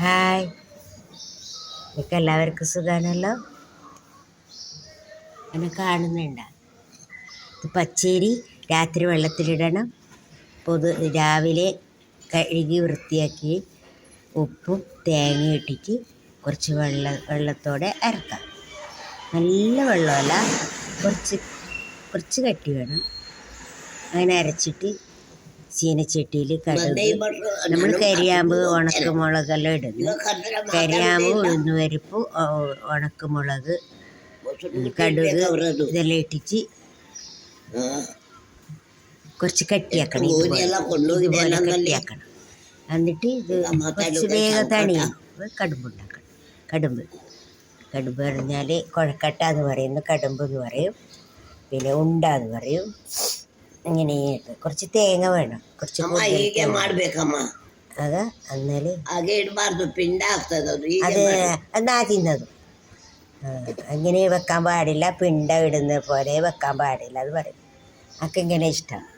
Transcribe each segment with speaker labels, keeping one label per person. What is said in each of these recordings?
Speaker 1: Hi, നിങ്ങൾക്ക് എല്ലാവർക്കും സുഖമാണല്ലോ. എന്നെ കാണുന്നുണ്ട. ഇത് പച്ചരി രാത്രി വെള്ളത്തിലിടണം. രാവിലെ കഴുകി വൃത്തിയാക്കി ഉപ്പും തേങ്ങയും ഇട്ടിട്ട് കുറച്ച് വെള്ളത്തോടെ അരക്കാം. നല്ല വെള്ളമല്ല, കുറച്ച് കട്ടി വേണം. അങ്ങനെ അരച്ചിട്ട് ചീനച്ചട്ടിയിൽ കടുക്, നമ്മൾ കരിയാമ്പ് ഉണക്കമുളകെല്ലാം ഇടുന്നു. കരിയാമ്പ് ഉഴുന്നുപരിപ്പ് ഉണക്കമുളക് കടുക് ഇതെല്ലാം ഇട്ടിട്ട് കുറച്ച് കട്ടിയാക്കണം. ഇതുപോലെ കട്ടിയാക്കണം. എന്നിട്ട് ഇത് കുറച്ച് വേഗം തണിയും കടുമ്പുണ്ടാക്കണം. കടുമ്പ് പറഞ്ഞാൽ കുഴക്കട്ട എന്ന് പറയുന്നു, കടുമ്പ് എന്ന് പറയും, പിന്നെ ഉണ്ട എന്ന് പറയും. ഇങ്ങനെ കുറച്ച് തേങ്ങ വേണം, കുറച്ച് അത് എന്നാല് എന്നാ തിന്നതും അങ്ങനെ വെക്കാൻ പാടില്ല. പിണ്ട ഇടുന്ന പോലെ വെക്കാൻ പാടില്ല അത് പറയും. ഒക്കെ ഇങ്ങനെ ഇഷ്ടമാണ്.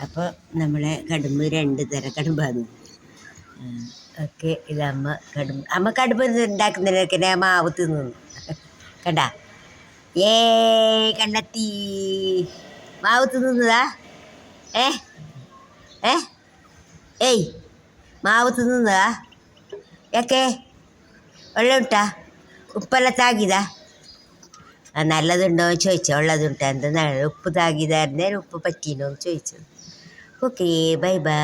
Speaker 1: അപ്പോൾ നമ്മളെ കടുമ്പ് 2 തരം കടുമ്പാണ്. ഓക്കെ, ഇത് അമ്മ കടുമ്പ് ഉണ്ടാക്കുന്നതിനൊക്കെ മാവ് തിന്നു കണ്ട. കണ്ടെത്തി മാവ് തിന്നുന്നതാ. ഏയ് മാവ് തിന്നുന്നതാ. ഏക്കെ വെള്ളം ഇട്ടാ ഉപ്പെല്ലാം താകിയതാ. നല്ലതുണ്ടോ എന്ന് ചോദിച്ചോ. ഉള്ളതുണ്ടാ എന്താ ഉപ്പ് താകിയതായിരുന്നേ, ഉപ്പ് പറ്റീനോ എന്ന് ചോദിച്ചത്. Okay, bye bye.